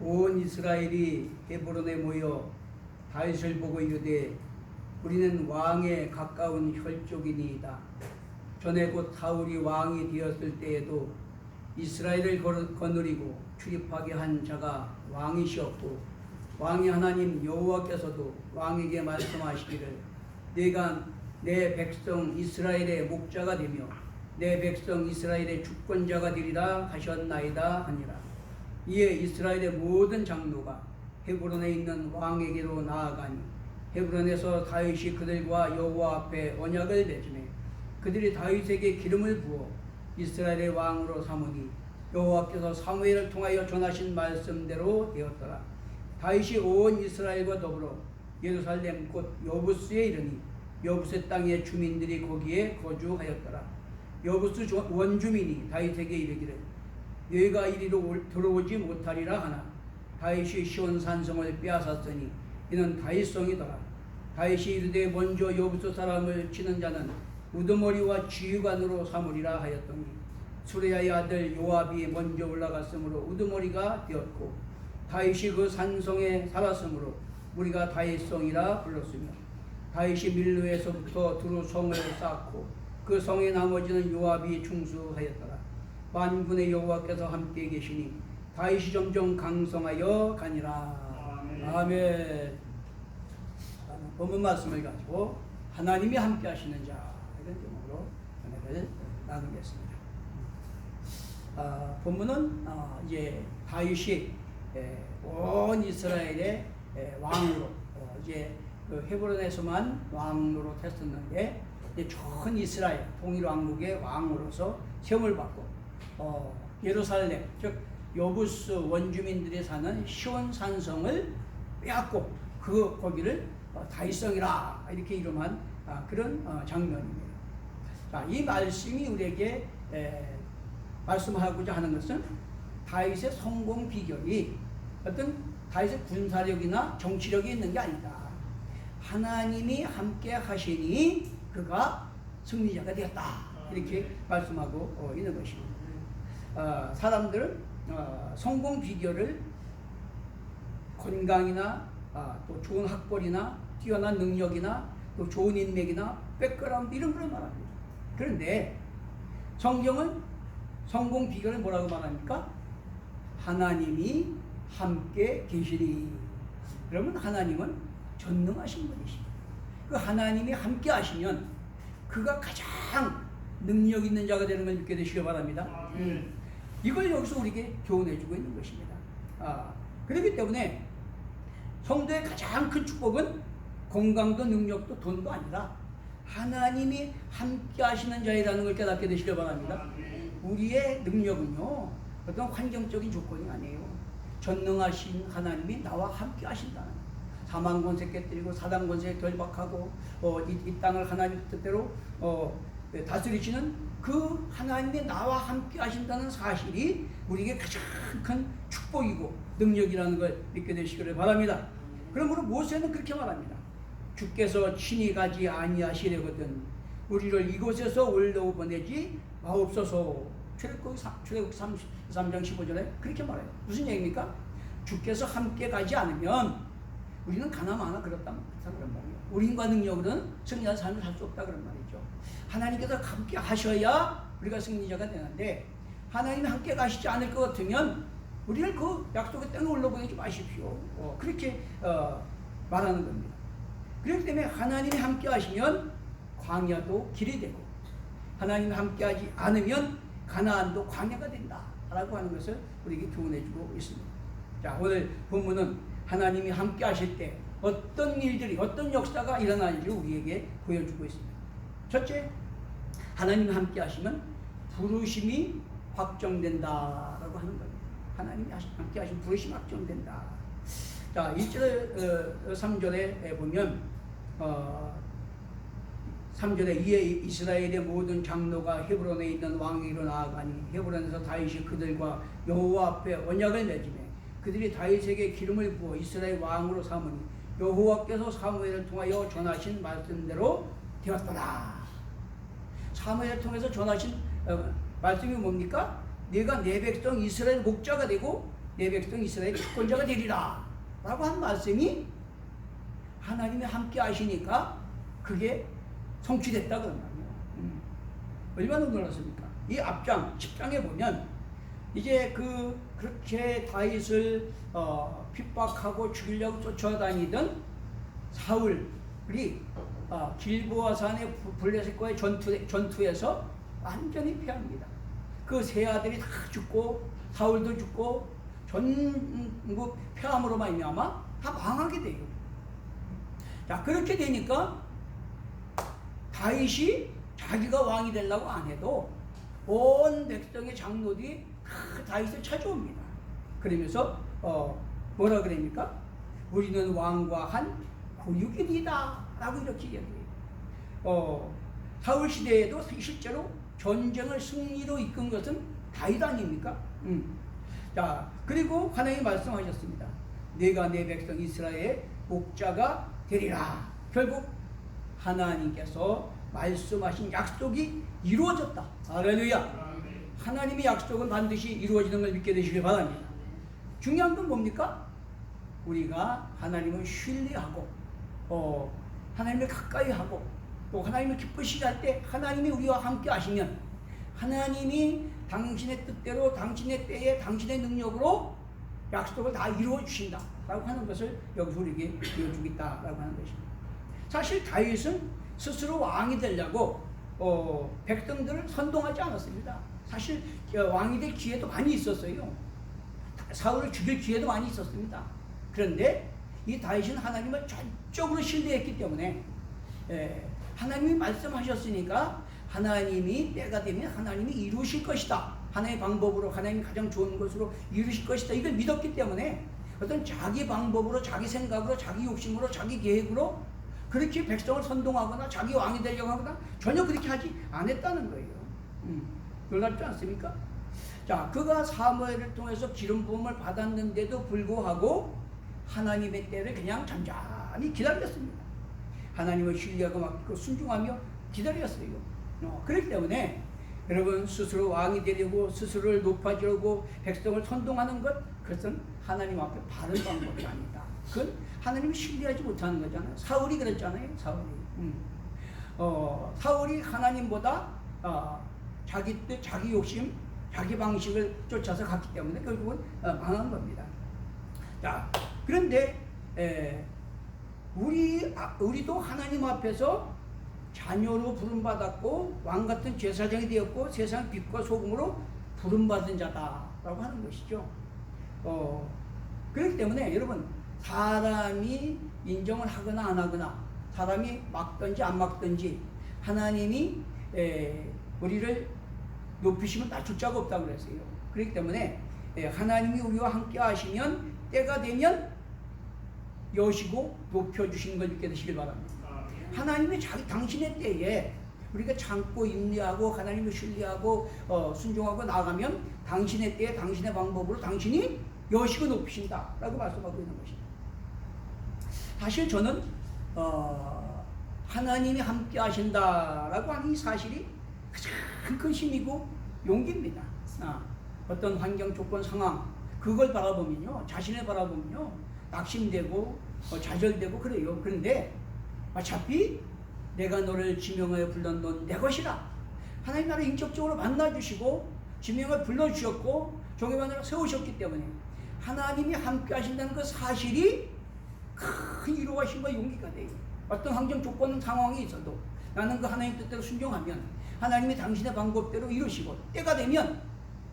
온 이스라엘이 헤브론에 모여 다윗을 보고 이르되 우리는 왕에 가까운 혈족이니이다. 전에 곧 사울이 왕이 되었을 때에도 이스라엘을 거느리고 출입하게 한 자가 왕이시었고 왕이 하나님 여호와께서도 왕에게 말씀하시기를 내가 내 백성 이스라엘의 목자가 되며 내 백성 이스라엘의 주권자가 되리라 하셨나이다 하니라. 이에 이스라엘의 모든 장로가 헤브론에 있는 왕에게로 나아가니 헤브론에서 다윗이 그들과 여호와 앞에 언약을 맺으며 그들이 다윗에게 기름을 부어 이스라엘의 왕으로 삼으니 여호와께서 사무엘을 통하여 전하신 말씀대로 되었더라. 다윗이 온 이스라엘과 더불어 예루살렘 곧 여부스에 이르니 여부스 땅의 주민들이 거기에 거주하였더라. 여부스 원주민이 다윗에게 이르기를 너희가 이리로 들어오지 못하리라 하나 다윗이 시온 산성을 빼앗았으니 이는 다윗성이더라. 다윗이 이르되 먼저 여부스 사람을 치는 자는 우두머리와 지휘관으로 삼으리라 하였더니 수레야의 아들 요압이 먼저 올라갔으므로 우두머리가 되었고 다윗이 그 산성에 살았으므로 우리가 다윗성이라 불렀으며 다윗이 밀로에서부터 두루 성을 쌓고 그 성의 나머지는 요압이 충수하였더라. 만군의 여호와께서 함께 계시니 다윗이 점점 강성하여 가니라. 아멘. 본문 말씀을 가지고 하나님이 함께 하시는 자 이런 제목으로 은혜를 나누겠습니다. 본문은 이제 다윗이 온 이스라엘의 왕으로 이제 그 헤브론에서만 왕으로 됐었는데 전 이스라엘 통일 왕국의 왕으로서 세움을 받고 예루살렘 즉 여부스 원주민들이 사는 시온 산성을 빼앗고 거기를 다윗성이라 이렇게 이름한 그런 장면입니다. 자, 이 말씀이 우리에게 말씀하고자 하는 것은 다윗의 성공 비결이 어떤 다윗의 군사력이나 정치력이 있는 게 아니다. 하나님이 함께 하시니 그가 승리자가 되었다. 이렇게 말씀하고 있는 것입니다. 사람들은 성공 비결을 건강이나 또 좋은 학벌이나 뛰어난 능력이나 또 좋은 인맥이나 백그라운드 이런 걸 말합니다. 그런데 성경은 성공 비결을 뭐라고 말합니까? 하나님이 함께 계시리. 그러면 하나님은 전능하신 분이십니다. 그 하나님이 함께 하시면 그가 가장 능력 있는 자가 되는 걸 믿게 되시기 바랍니다. 이걸 여기서 우리에게 교훈해주고 있는 것입니다. 그렇기 때문에 성도의 가장 큰 축복은 건강도 능력도 돈도 아니라 하나님이 함께 하시는 자이라는 걸 깨닫게 되시기 바랍니다. 우리의 능력은요 어떤 환경적인 조건이 아니에요. 전능하신 하나님이 나와 함께 하신다는 사망 권세 깨뜨리고 사단 권세에 결박하고 이 땅을 하나님 뜻대로 다스리시는 그 하나님이 나와 함께 하신다는 사실이 우리에게 가장 큰 축복이고 능력이라는 걸 믿게 되시기를 바랍니다. 그러므로 모세는 그렇게 말합니다. 주께서 친히 가지 아니하시려거든 우리를 이곳에서 올려 보내지 마옵소서. 출애굽 33장 15절에 그렇게 말해요. 무슨 얘기입니까? 주께서 함께 가지 않으면 우리는 가나마나 그런 말이에요. 우리인과 능력으로는 승리한 삶을 살 수 없다 그런 말이죠. 하나님께서 함께 하셔야 우리가 승리자가 되는데 하나님이 함께 가시지 않을 것 같으면 우리를 그 약속의 땅에 올려보내지 마십시오. 그렇게 말하는 겁니다. 그렇기 때문에 하나님이 함께 하시면 광야도 길이 되고 하나님이 함께 하지 않으면 가나안도 광야가 된다 라고 하는 것을 우리에게 교훈해주고 있습니다. 자, 오늘 본문은 하나님이 함께 하실 때 어떤 일들이 어떤 역사가 일어나는지 우리에게 보여주고 있습니다. 첫째, 하나님이 함께 하시면 부르심이 확정된다라고 하는 겁니다. 하나님이 함께 하시면 부르심이 확정된다. 자, 1절 3절에 보면 3절에 이에 이스라엘의 모든 장로가 헤브론에 있는 왕에게로 나아가니 헤브론에서 다윗이 그들과 여호와 앞에 언약을 맺으며 그들이 다윗에게 기름을 부어 이스라엘 왕으로 삼으니 여호와께서 사무엘을 통하여 전하신 말씀대로 되었더라. 사무엘을 통해서 전하신 말씀이 뭡니까? 내가 내 백성 이스라엘 목자가 되고 내 백성 이스라엘 주권자가 되리라 라고 한 말씀이 하나님이 함께 하시니까 그게 성취됐다 그런 말이에요. 얼마나 놀랐습니까? 이 앞장 10장에 보면 이제 그렇게 다윗을 핍박하고 죽이려고 쫓아다니던 사울이 길보아 산의 블레셋과의 전투에서 완전히 패합니다. 그 세 아들이 다 죽고 사울도 죽고 전부 패함으로 말미암아 다 망하게 돼요. 자, 그렇게 되니까 다윗이 자기가 왕이 되려고 안 해도 온 백성의 장로들이 다 다윗을 찾아옵니다. 그러면서 뭐라 그럽니까? 우리는 왕과 한 고육이다 라고 이렇게 이야기해요. 사울 시대에도 실제로 전쟁을 승리로 이끈 것은 다윗 아닙니까? 자, 그리고 하나님이 말씀하셨습니다. 내가 내 백성 이스라엘의 목자가 되리라. 결국 하나님께서 말씀하신 약속이 이루어졌다. 할렐루야. 하나님의 약속은 반드시 이루어지는 걸 믿게 되시길 바랍니다. 중요한 건 뭡니까? 우리가 하나님을 신뢰하고 하나님을 가까이 하고 또 하나님을 기쁘시게 할 때 하나님이 우리와 함께 하시면 하나님이 당신의 뜻대로 당신의 때에 당신의 능력으로 약속을 다 이루어 주신다 라고 하는 것을 여기서 우리에게 보여주겠다라고 하는 것입니다. 사실 다윗은 스스로 왕이 되려고 백성들을 선동하지 않았습니다. 사실 왕이 될 기회도 많이 있었어요. 사울을 죽일 기회도 많이 있었습니다. 그런데 이 다윗은 하나님을 전적으로 신뢰했기 때문에 하나님이 말씀하셨으니까 하나님이 때가 되면 하나님이 이루실 것이다. 하나님의 방법으로 하나님이 가장 좋은 것으로 이루실 것이다. 이걸 믿었기 때문에 어떤 자기 방법으로 자기 생각으로 자기 욕심으로 자기 계획으로 그렇게 백성을 선동하거나 자기 왕이 되려고 하거나 전혀 그렇게 하지 않았다는 거예요. 놀랍지 않습니까? 자, 그가 사무엘을 통해서 기름 부음을 받았는데도 불구하고 하나님의 때를 그냥 잠잠히 기다렸습니다. 하나님을 신뢰하고 맡기고 순종하며 기다렸어요. 그렇기 때문에 여러분 스스로 왕이 되려고 스스로를 높아지려고 백성을 선동하는 것, 그것은 하나님 앞에 바른 방법이 아니다. 그건 하나님을 신뢰하지 못하는 거잖아요. 사울이 그랬잖아요. 사울이 하나님보다 자기 뜻, 자기 욕심, 자기 방식을 쫓아서 갔기 때문에 결국은 망한 겁니다. 자, 그런데 우리도 하나님 앞에서 자녀로 부름받았고 왕같은 제사장이 되었고 세상 빛과 소금으로 부름받은 자다라고 하는 것이죠. 그렇기 때문에 여러분 사람이 인정을 하거나 안 하거나 사람이 막든지 안 막든지 하나님이 우리를 높이시면 낮출 자가 없다고 그랬어요. 그렇기 때문에 하나님이 우리와 함께 하시면 때가 되면 여시고 높여주시는 걸 믿게 되시길 바랍니다. 하나님이 당신의 때에 우리가 참고 인내하고 하나님을 신뢰하고 순종하고 나가면 당신의 때에 당신의 방법으로 당신이 여시고 높이신다 라고 말씀하고 있는 것입니다. 사실 저는 하나님이 함께 하신다라고 하는 이 사실이 가장 큰 힘이고 용기입니다. 어떤 환경, 조건, 상황 그걸 바라보면요, 자신을 바라보면요 낙심되고 좌절되고 그래요. 그런데 어차피 내가 너를 지명하여 불렀 넌 내 것이라. 하나님 나를 인격적으로 만나주시고 지명을 불러주셨고 종교만으로 세우셨기 때문에 하나님이 함께 하신다는 그 사실이 큰 위로와 힘과 용기가 돼요. 어떤 환경, 조건, 상황이 있어도 나는 그 하나님 뜻대로 순종하면 하나님이 당신의 방법대로 이루시고 때가 되면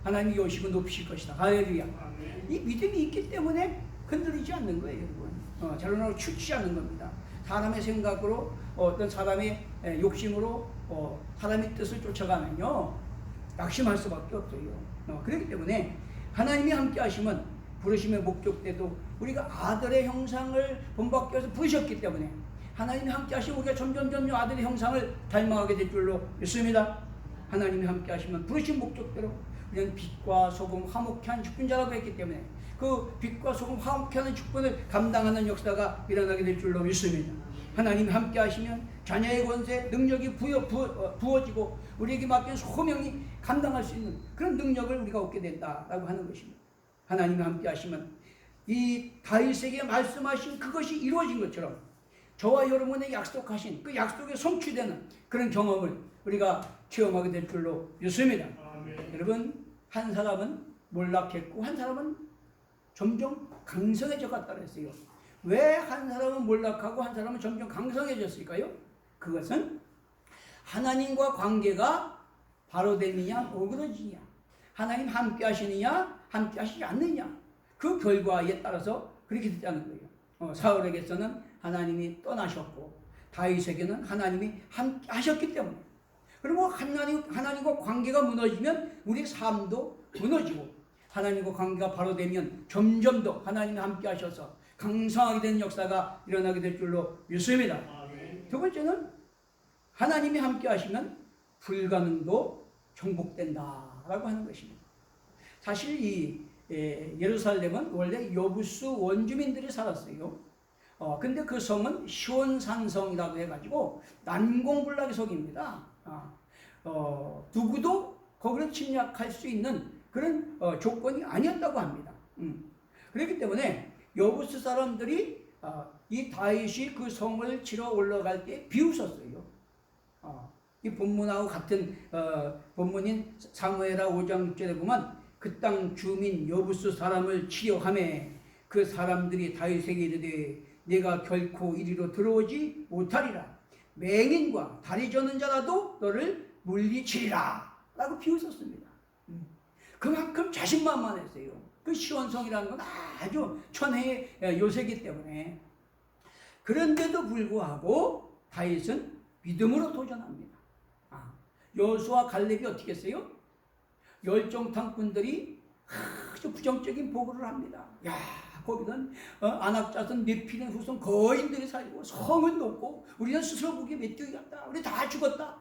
하나님이 여시고 높이실 것이다. 할렐루야. 이 믿음이 있기 때문에 흔들리지 않는 거예요, 여러분. 자론하고 추치지 않는 겁니다. 사람의 생각으로 어떤 사람의 욕심으로 사람의 뜻을 쫓아가면요 낙심할 수밖에 없어요. 그렇기 때문에 하나님이 함께 하시면 부르심의 목적대도 우리가 아들의 형상을 본받기 위해서 부르셨기 때문에 하나님이 함께 하시면 우리가 점점 아들의 형상을 닮아가게 될 줄로 믿습니다. 하나님이 함께 하시면 부르신 목적대로 우리는 빛과 소금 화목케 한 직분자라고 했기 때문에 그 빛과 소금 화목케 하는 직분을 감당하는 역사가 일어나게 될 줄로 믿습니다. 하나님이 함께 하시면 자녀의 권세, 능력이 부어지고 우리에게 맡긴 소명이 감당할 수 있는 그런 능력을 우리가 얻게 된다라고 하는 것입니다. 하나님이 함께 하시면 이 다윗에게 말씀하신 그것이 이루어진 것처럼 저와 여러분에게 약속하신 그 약속에 성취되는 그런 경험을 우리가 체험하게 될 줄로 믿습니다. 여러분, 한 사람은 몰락했고 한 사람은 점점 강성해져 갔다 그랬어요. 왜 한 사람은 몰락하고 한 사람은 점점 강성해졌을까요? 그것은 하나님과 관계가 바로 되느냐 오그러지냐, 하나님 함께 하시느냐 함께 하시지 않느냐, 그 결과에 따라서 그렇게 됐다는 거예요. 사울에게서는 하나님이 떠나셨고 다윗에게는 하나님이 함께 하셨기 때문에. 그리고 하나님과 관계가 무너지면 우리 삶도 무너지고, 하나님과 관계가 바로 되면 점점 더 하나님이 함께 하셔서 강성하게 되는 역사가 일어나게 될 줄로 믿습니다. 두 번째는 하나님이 함께 하시면 불가능도 정복된다라고 하는 것입니다. 사실 이 예루살렘은 원래 여부스 원주민들이 살았어요. 근데 그 성은 시온산성이라고 해가지고 난공불락의 성입니다. 누구도 거기를 침략할 수 있는 그런 조건이 아니었다고 합니다. 그렇기 때문에 여부스 사람들이 이 다윗이 그 성을 치러 올라갈 때 비웃었어요. 이 본문하고 같은 본문인 사무엘하 5장 6절에 보면 그 땅 주민 여부스 사람을 치려 하매 그 사람들이 다윗에게 이르되 내가 결코 이리로 들어오지 못하리라. 맹인과 다리 저는 자라도 너를 물리치리라 라고 비웃었습니다. 그만큼 자신만만했어요. 그 시온성이라는 건 아주 천혜의 요새이기 때문에. 그런데도 불구하고 다윗은 믿음으로 도전합니다. 여호수아 갈렙이 어떻게 했어요? 열정탐꾼들이 아주 부정적인 보고를 합니다. 야, 거기는 안악자손 네필린 후손 거인들이 살고 성은 높고 우리는 스스로 보기에 메뚜기 같다, 우리 다 죽었다,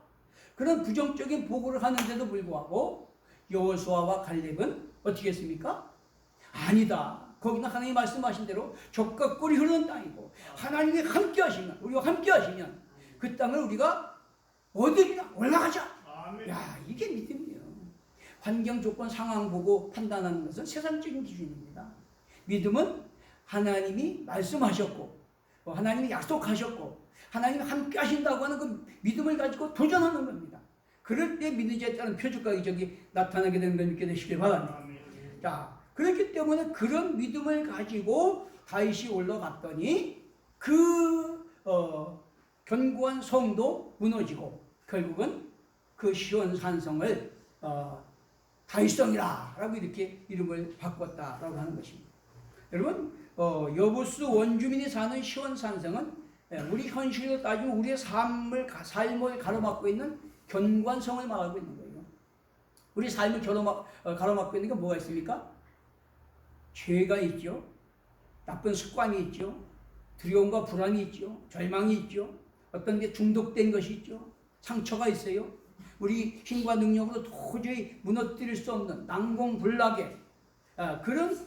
그런 부정적인 보고를 하는데도 불구하고 여호수아와 갈렙은 어떻게 했습니까? 아니다, 거기는 하나님이 말씀하신 대로 젖과 꿀이 흐르는 땅이고 하나님이 함께 하시면, 우리와 함께 하시면 그 땅을 우리가 얻으리라, 올라가자. 야, 이게 믿음이에요. 환경 조건 상황 보고 판단하는 것은 세상적인 기준입니다. 믿음은 하나님이 말씀하셨고 하나님이 약속하셨고 하나님이 함께 하신다고 하는 그 믿음을 가지고 도전하는 겁니다. 그럴 때 믿음에 따른 표적과 이적이 나타나게 되는 걸 믿게 되시길 바랍니다. 자, 그렇기 때문에 그런 믿음을 가지고 다윗이 올라갔더니 그 견고한 성도 무너지고 결국은 그 시온산성을 다윗성이라 라고 이렇게 이름을 바꿨다라고 하는 것입니다. 여러분, 여부스 원주민이 사는 시온산성은 우리 현실로 따지면 우리의 삶을 가로막고 있는 견고한 성을 말하고 있는 거예요. 우리 삶을 가로막고 있는 게 뭐가 있습니까? 죄가 있죠. 나쁜 습관이 있죠. 두려움과 불안이 있죠. 절망이 있죠. 어떤 게 중독된 것이 있죠. 상처가 있어요. 우리 힘과 능력으로 도저히 무너뜨릴 수 없는 난공불락의 그런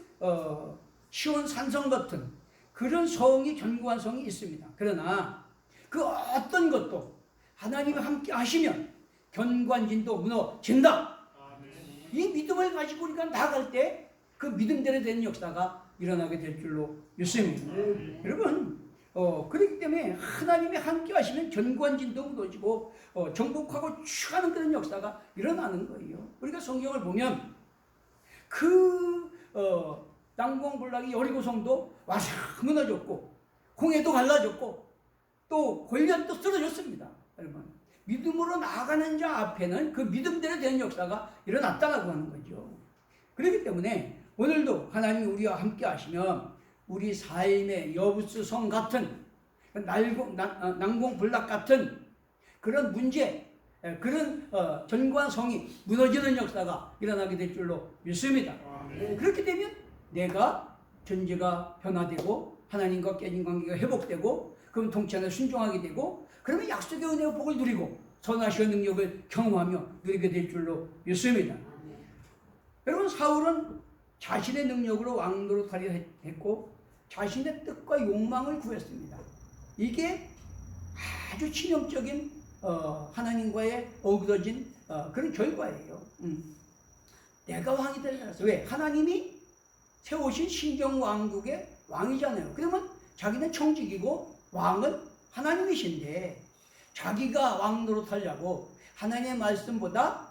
시온산성 같은 그런 성이, 견고한 성이 있습니다. 그러나 그 어떤 것도 하나님이 함께 하시면 견고한 진도 무너진다. 이 믿음을 가지고 우리가 나갈 때 그 믿음대로 되는 역사가 일어나게 될 줄로 믿습니다. 여러분, 그렇기 때문에 하나님이 함께 하시면 견고한 진도 무너지고 정복하고 취하는 그런 역사가 일어나는 거예요. 우리가 성경을 보면 그 난공불락이 여리고성도 와서 무너졌고 홍해도 갈라졌고 또 골리앗도 쓰러졌습니다. 여러분, 믿음으로 나아가는 자 앞에는 그 믿음대로 되는 역사가 일어났다고 하는 거죠. 그렇기 때문에 오늘도 하나님이 우리와 함께 하시면 우리 삶의 여부스 성 같은 난공불락 같은 그런 문제, 그런 견고한 성이 무너지는 역사가 일어나게 될 줄로 믿습니다. 그렇게 되면 내가 존재가 변화되고 하나님과 깨진 관계가 회복되고 그럼 통치 안에 순종하게 되고 그러면 약속의 은혜와 복을 누리고 선하시의 능력을 경험하며 누리게 될 줄로 믿습니다. 여러분, 사울은 자신의 능력으로 왕 노릇하려 했고 자신의 뜻과 욕망을 구했습니다. 이게 아주 치명적인 하나님과의 어그러진 그런 결과예요. 내가 왕이 되려서 왜? 하나님이 세우신 신정왕국의 왕이잖아요. 그러면 자기는 청직이고 왕은 하나님이신데 자기가 왕 노릇하려고 하나님의 말씀보다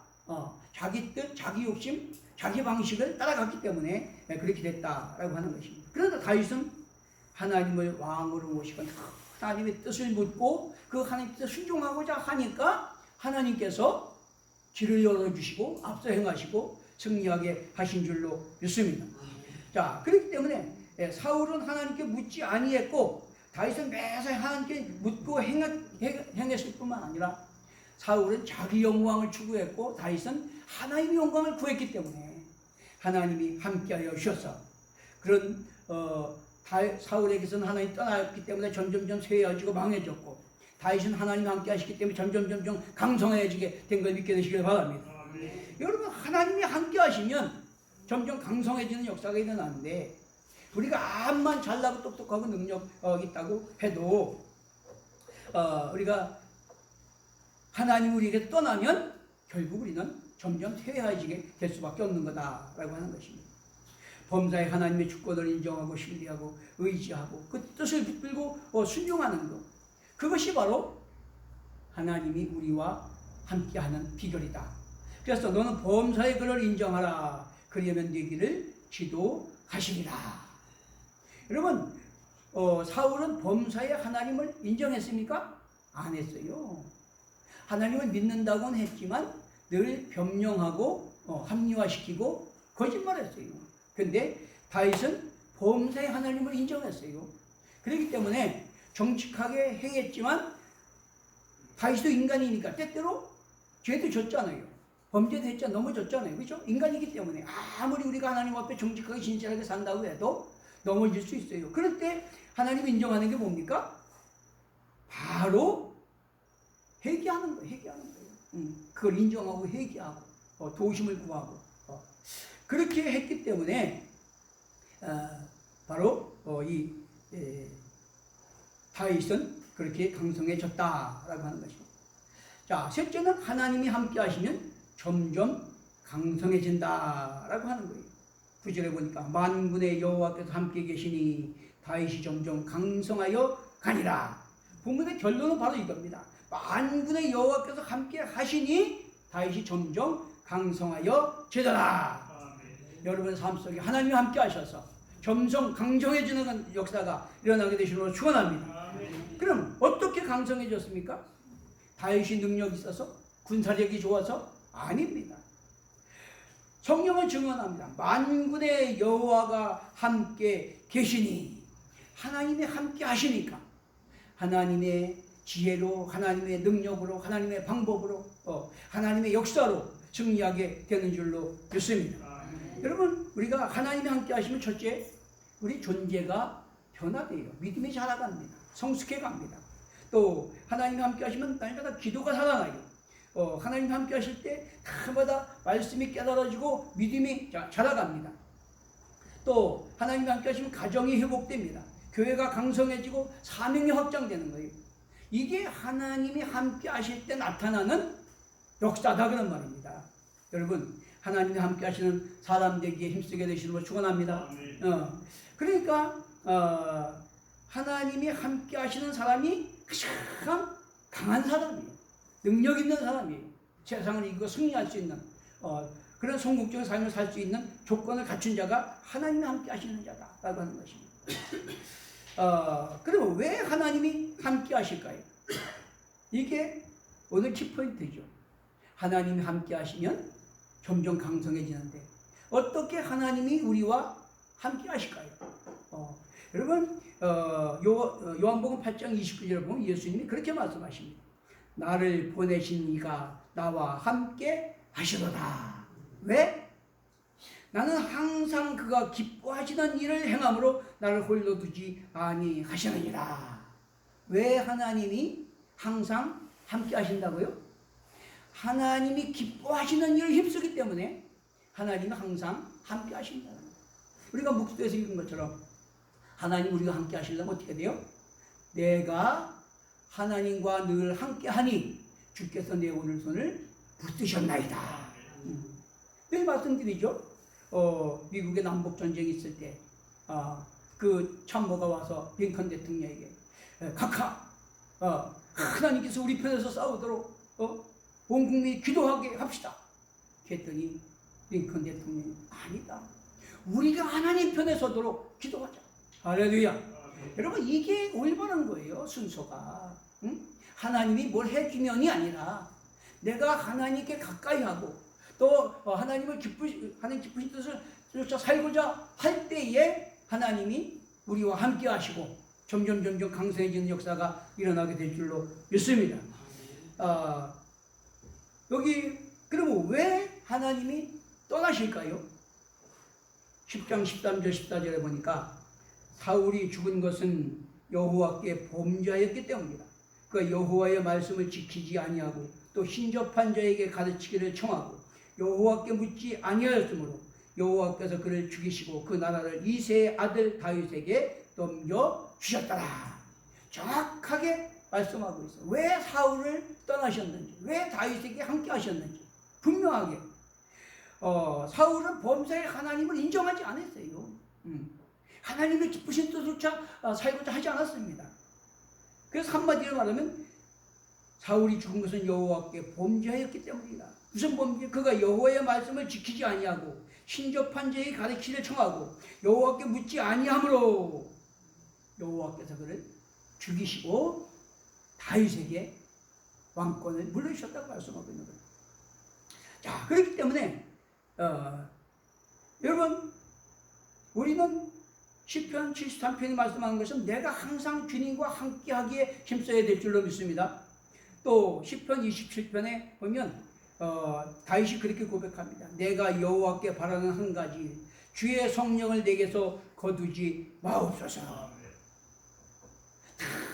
자기 뜻, 자기 욕심, 자기 방식을 따라갔기 때문에 그렇게 됐다라고 하는 것입니다. 그러나 다윗은 하나님을 왕으로 모시고 하나님의 뜻을 묻고 그 하나님의 뜻을 순종하고자 하니까 하나님께서 길을 열어주시고 앞서 행하시고 승리하게 하신 줄로 믿습니다. 자, 그렇기 때문에 사울은 하나님께 묻지 아니했고 다윗은 매사 하나님께 묻고 행했을 뿐만 아니라 사울은 자기 영광을 추구했고 다윗은 하나님의 영광을 구했기 때문에 하나님이 함께하여 주셔서 그런 사울에게서는 하나님이 떠났기 때문에 점점점 쇠해지고 망해졌고 다윗은 하나님이 함께 하시기 때문에 점점 강성해지게 된 걸 믿게 되시길 바랍니다. 여러분, 하나님이 함께 하시면 점점 강성해지는 역사가 일어나는데 우리가 암만 잘나고 똑똑하고 능력 있다고 해도 우리가 하나님 우리에게 떠나면 결국 우리는 점점 쇠해지게 될 수밖에 없는 거다라고 하는 것입니다. 범사에 하나님의 주권을 인정하고 신뢰하고 의지하고 그 뜻을 붙들고 순종하는 것, 그것이 바로 하나님이 우리와 함께하는 비결이다. 그래서 너는 범사의 그를 인정하라. 그리하면 네 길을 지도하시리라. 여러분, 사울은 범사의 하나님을 인정했습니까? 안 했어요. 하나님을 믿는다고는 했지만 늘 변명하고 합리화시키고 거짓말했어요. 그런데 다윗은 범사의 하나님을 인정했어요. 그렇기 때문에 정직하게 행했지만 다윗도 인간이니까 때때로 죄도 졌잖아요. 범죄도 했잖아요. 넘어졌잖아요. 그렇죠? 인간이기 때문에 아무리 우리가 하나님 앞에 정직하게 진실하게 산다고 해도 넘어질 수 있어요. 그럴 때 하나님이 인정하는 게 뭡니까? 바로 회개하는 거예요. 회개하는 거예요. 그걸 인정하고 회개하고 도우심을 구하고 그렇게 했기 때문에 바로 이 다윗은 그렇게 강성해졌다라고 하는 것입니다. 자, 셋째는 하나님이 함께 하시면 점점 강성해진다라고 하는 거예요. 9절에 보니까 만군의 여호와께서 함께 계시니 다윗이 점점 강성하여 가니라. 본문의 결론은 바로 이겁니다. 만군의 여호와께서 함께 하시니 다윗이 점점 강성하여 제더라. 여러분 삶 속에 하나님이 함께 하셔서 점점 강성해지는 역사가 일어나게 되시므로 축원합니다. 그럼 어떻게 강성해졌습니까? 다윗이 능력이 있어서 군사력이 좋아서? 아닙니다. 성경은 증언합니다. 만군의 여호와가 함께 계시니 하나님이 함께 하시니까 하나님의 지혜로 하나님의 능력으로 하나님의 방법으로 하나님의 역사로 승리하게 되는 줄로 믿습니다. 여러분, 우리가 하나님이 함께 하시면 첫째, 우리 존재가 변화돼요. 믿음이 자라갑니다. 성숙해 갑니다. 또 하나님이 함께 하시면 날마다 기도가 살아나요. 하나님이 함께 하실 때 날마다 말씀이 깨달아지고 믿음이 자라갑니다. 또 하나님이 함께 하시면 가정이 회복됩니다. 교회가 강성해지고 사명이 확장되는 거예요. 이게 하나님이 함께 하실 때 나타나는 역사다 그런 말입니다. 여러분, 하나님이 함께 하시는 사람 되기에 힘쓰게 되시는 걸 축원합니다. 그러니까 하나님이 함께 하시는 사람이 가장 강한 사람이에요. 능력 있는 사람이에요. 세상을 이기고 승리할 수 있는 그런 성공적인 삶을 살 수 있는 조건을 갖춘 자가 하나님이 함께 하시는 자다라고 하는 것입니다. 그러면 왜 하나님이 함께 하실까요? 이게 오늘 키포인트죠. 하나님이 함께 하시면 점점 강성해지는데 어떻게 하나님이 우리와 함께 하실까요? 여러분, 요한복음 8장 29절에 보면 예수님이 그렇게 말씀하십니다. 나를 보내신 이가 나와 함께 하시도다. 왜? 나는 항상 그가 기뻐하시는 일을 행함으로 나를 홀로 두지 아니하시느니라. 왜 하나님이 항상 함께 하신다고요? 하나님이 기뻐하시는 일을 힘쓰기 때문에 하나님이 항상 함께 하신다는 거예요. 우리가 묵수에서 읽은 것처럼 하나님 우리가 함께 하시려면 어떻게 돼요? 내가 하나님과 늘 함께 하니 주께서 내 오른손을 붙드셨나이다. 늘 말씀드리죠. 미국의 남북 전쟁이 있을 때 그 참모가 와서 링컨 대통령에게 각하 하나님께서 우리 편에서 싸우도록 온 국민이 기도하게 합시다. 그랬더니 링컨 대통령이 아니다. 우리가 하나님 편에 서도록 기도하자. 할렐루야. 여러분 이게 올바른 거예요. 순서가. 응? 하나님이 뭘 해주면이 아니라 내가 하나님께 가까이 하고 또 하나님 기쁘신 뜻을 쫓아 살고자 할 때에 하나님이 우리와 함께 하시고 점점 강성해지는 역사가 일어나게 될 줄로 믿습니다. 여기 그러면 왜 하나님이 떠나실까요? 10장 13절 14절에 보니까 사울이 죽은 것은 여호와께 범죄하였기 때문이다. 그 여호와의 말씀을 지키지 아니하고 또 신접한 자에게 가르치기를 청하고 여호와께 묻지 아니하였으므로 여호와께서 그를 죽이시고 그 나라를 이새의 아들 다윗에게 넘겨 주셨더라. 정확하게 말씀하고 있어요. 왜 사울을 떠나셨는지, 왜 다윗에게 함께 하셨는지 분명하게. 사울은 범사의 하나님을 인정하지 않았어요. 하나님의 기쁘신 뜻조차 살고자 하지 않았습니다. 그래서 한마디로 말하면 사울이 죽은 것은 여호와께 범죄하였기 때문이다. 무슨 범죄? 그가 여호와의 말씀을 지키지 아니하고 신접한 자의 가르치기를 청하고 여호와께 묻지 아니하므로 여호와께서 그를 죽이시고 다윗에게 왕권을 물려주셨다고 말씀하고 있는 거예요. 자, 그렇기 때문에 여러분 우리는 시편 73편이 말씀하는 것은 내가 항상 주님과 함께하기에 힘써야 될 줄로 믿습니다. 또 시편 27편에 보면 다윗이 그렇게 고백합니다. 내가 여호와께 바라는 한 가지 주의 성령을 내게서 거두지 마옵소서.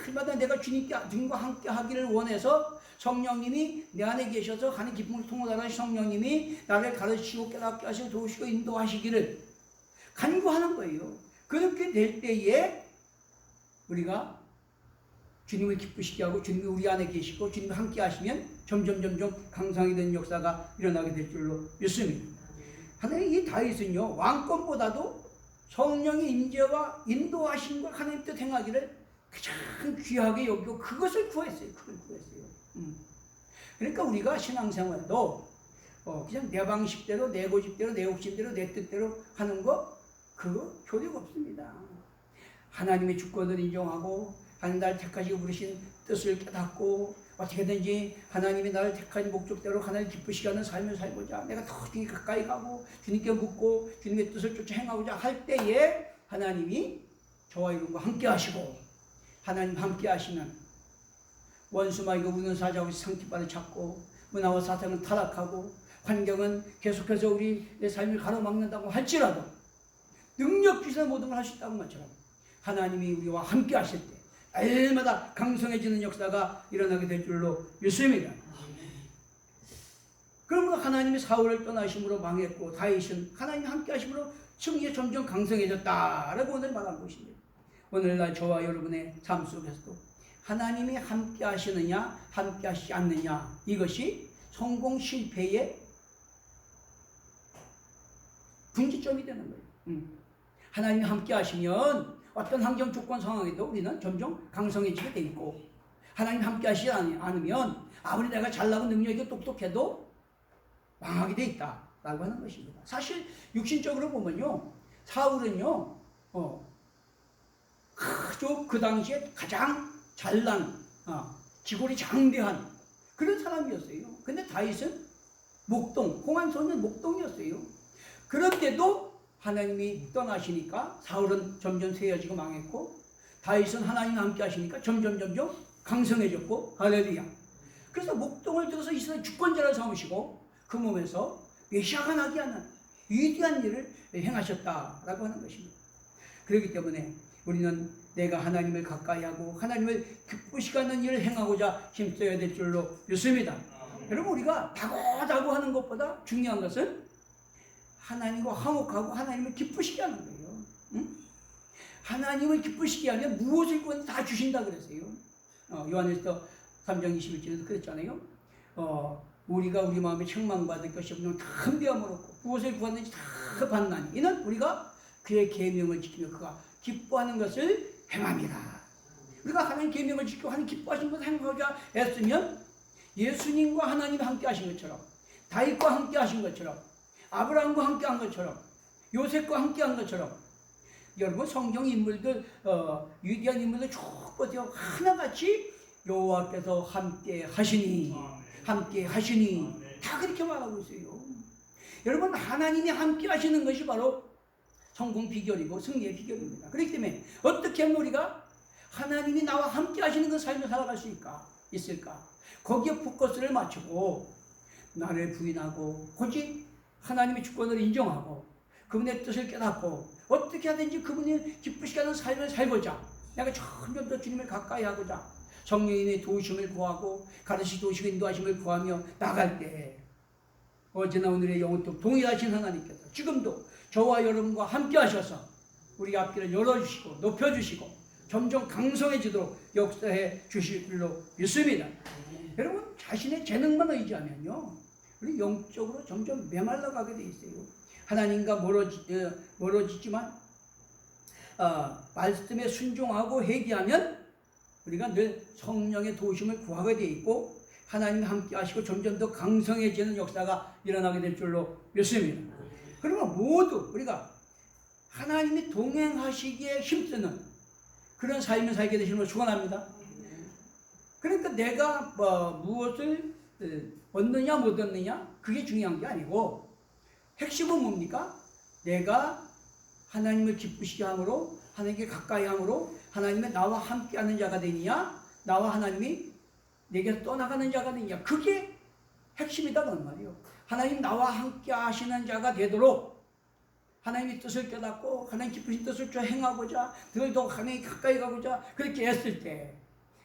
날마다 내가 주님과 함께 하기를 원해서 성령님이 내 안에 계셔서 하나님 기쁨을 통하는 성령님이 나를 가르치고 깨닫게 하시고 도우시고 인도하시기를 간구하는 거예요. 그렇게 될 때에 우리가 주님을 기쁘시게 하고 주님이 우리 안에 계시고 주님이 함께 하시면 점점 강성이 되는 역사가 일어나게 될 줄로 믿습니다. 하나님 이 다윗은요 왕권보다도 성령의 임재와 인도하심과 하나님 뜻 행하기를 가장 귀하게 여기고 그것을 구했어요. 그걸 구했어요. 그러니까 우리가 신앙생활도 그냥 내 방식대로 내 고집대로 내 욕심대로 내 뜻대로 하는 거 그거 효력 없습니다. 하나님의 주권을 인정하고 하나님 나를 택하시고 부르신 뜻을 깨닫고 어떻게든지 하나님이 나를 택한 목적대로 하나님 기쁘시게 하는 삶을 살고자 내가 더 주님 가까이 가고 주님께 묻고 주님의 뜻을 쫓아 행하고자 할 때에 하나님이 저와 여러분과 함께 하시고 하나님 함께 하시면 원수마이고 우는 사자고 상깃발을 잡고 문화와 사상은 타락하고 환경은 계속해서 우리의 삶을 가로막는다고 할지라도 능력 주시는 모든 걸 할 수 있다는 것처럼 하나님이 우리와 함께 하실 때 날마다 강성해지는 역사가 일어나게 될 줄로 믿습니다. 그러므로 하나님이 사울을 떠나심으로 망했고 다윗은 하나님이 함께 하심으로 승리에 점점 강성해졌다라고 오늘 말한 것입니다. 오늘날 저와 여러분의 삶 속에서도 하나님이 함께 하시느냐 함께 하시지 않느냐 이것이 성공 실패의 분기점이 되는 거예요. 하나님이 함께 하시면 어떤 환경 조건 상황에도 우리는 점점 강성해지게 돼 있고 하나님 함께 하시지 않으면 아무리 내가 잘나고 능력이 똑똑해도 망하게 돼 있다라고 하는 것입니다. 사실 육신적으로 보면요 사울은요 그 당시에 가장 잘난 지골이 장대한 그런 사람이었어요. 근데 다윗은 목동 홍한소는 목동이었어요. 그런데도 하나님이 떠나시니까 사울은 점점 쇠해지고 망했고 다윗은 하나님 함께 하시니까 점점 강성해졌고 할렐루야. 그래서 목동을 들어서 이스라엘 주권자를 삼으시고 그 몸에서 메시아가 나게 하는 위대한 일을 행하셨다라고 하는 것입니다. 그렇기 때문에 우리는 내가 하나님을 가까이 하고 하나님을 기쁘시게 하는 일을 행하고자 힘써야 될 줄로 믿습니다. 여러분 우리가 다고다고 하는 것보다 중요한 것은 하나님과 화목하고 하나님을 기쁘시게 하는 거예요. 응? 하나님을 기쁘시게 하면 무엇을 구해도 다 주신다 그랬어요. 요한일서 3장 21절에도 그랬잖아요. 우리가 우리 마음에 책망받을 것이 없는 큰 비함을 얻고 무엇을 구하는지 다 받나니 이는 우리가 그의 계명을 지키며 그가 기뻐하는 것을 행함이라. 우리가 하나님 계명을 지키고 하나님 기뻐하신 것을 행하고자 했으면 예수님과 하나님이 함께 하신 것처럼 다윗과 함께 하신 것처럼 아브라함과 함께 한 것처럼 요셉과 함께 한 것처럼 여러분 성경 인물들 위대한 인물들 쭉 보세요. 하나같이 여호와께서 함께 하시니 함께 하시니 다 그렇게 말하고 있어요. 여러분 하나님이 함께 하시는 것이 바로 성공 비결이고 승리의 비결입니다. 그렇기 때문에 어떻게 하면 우리가 하나님이 나와 함께 하시는 그 삶을 살아갈 수 있을까? 거기에 포커스를 맞추고 나를 부인하고 오직 하나님의 주권을 인정하고 그분의 뜻을 깨닫고 어떻게 하든지 그분이 기쁘시게 하는 삶을 살고자 내가 점점 더 주님을 가까이 하고자 성령님의 도우심을 구하고 가르치 도우시고 인도하심을 구하며 나갈 때 어제나 오늘의 영원토록 동일하신 하나님께서 지금도 저와 여러분과 함께 하셔서 우리 앞길을 열어주시고 높여주시고 점점 강성해지도록 역사해 주실 줄로 믿습니다. 여러분 자신의 재능만 의지하면요 우리 영적으로 점점 메말라가게 돼 있어요. 하나님과 멀어지지만 말씀에 순종하고 회개하면 우리가 늘 성령의 도우심을 구하게 돼 있고 하나님과 함께 하시고 점점 더 강성해지는 역사가 일어나게 될 줄로 믿습니다. 그러면 모두 우리가 하나님이 동행하시기에 힘쓰는 그런 삶을 살게 되시는 걸 축원합니다. 그러니까 내가 무엇을 얻느냐 못 얻느냐 그게 중요한 게 아니고 핵심은 뭡니까? 내가 하나님을 기쁘시게 함으로 하나님께 가까이 함으로 하나님의 나와 함께하는 자가 되느냐 나와 하나님이 내게서 떠나가는 자가 되느냐 그게 핵심이다 그런 말이에요. 하나님 나와 함께 하시는 자가 되도록 하나님의 뜻을 깨닫고 하나님 기쁘신 뜻을 좀 행하고자 더 하나님 가까이 가고자 그렇게 했을 때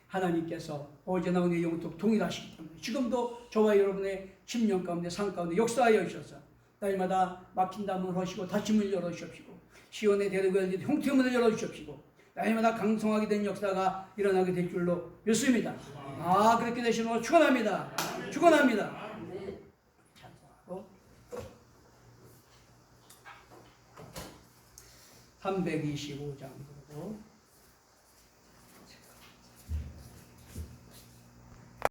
하나님께서 어제나 오늘 영원토록 동일하시기 때문에 지금도 저와 여러분의 심령 가운데 삶 가운데 역사하여 주셔서 날마다 막힌 담을 하시고 닫힘을 열어주십시고 시온의 대륙을 형태문을 열어주십시고 날마다 강성하게 된 역사가 일어나게 될 줄로 믿습니다. 그렇게 되시는 걸 축원합니다. 축원합니다. 325장으로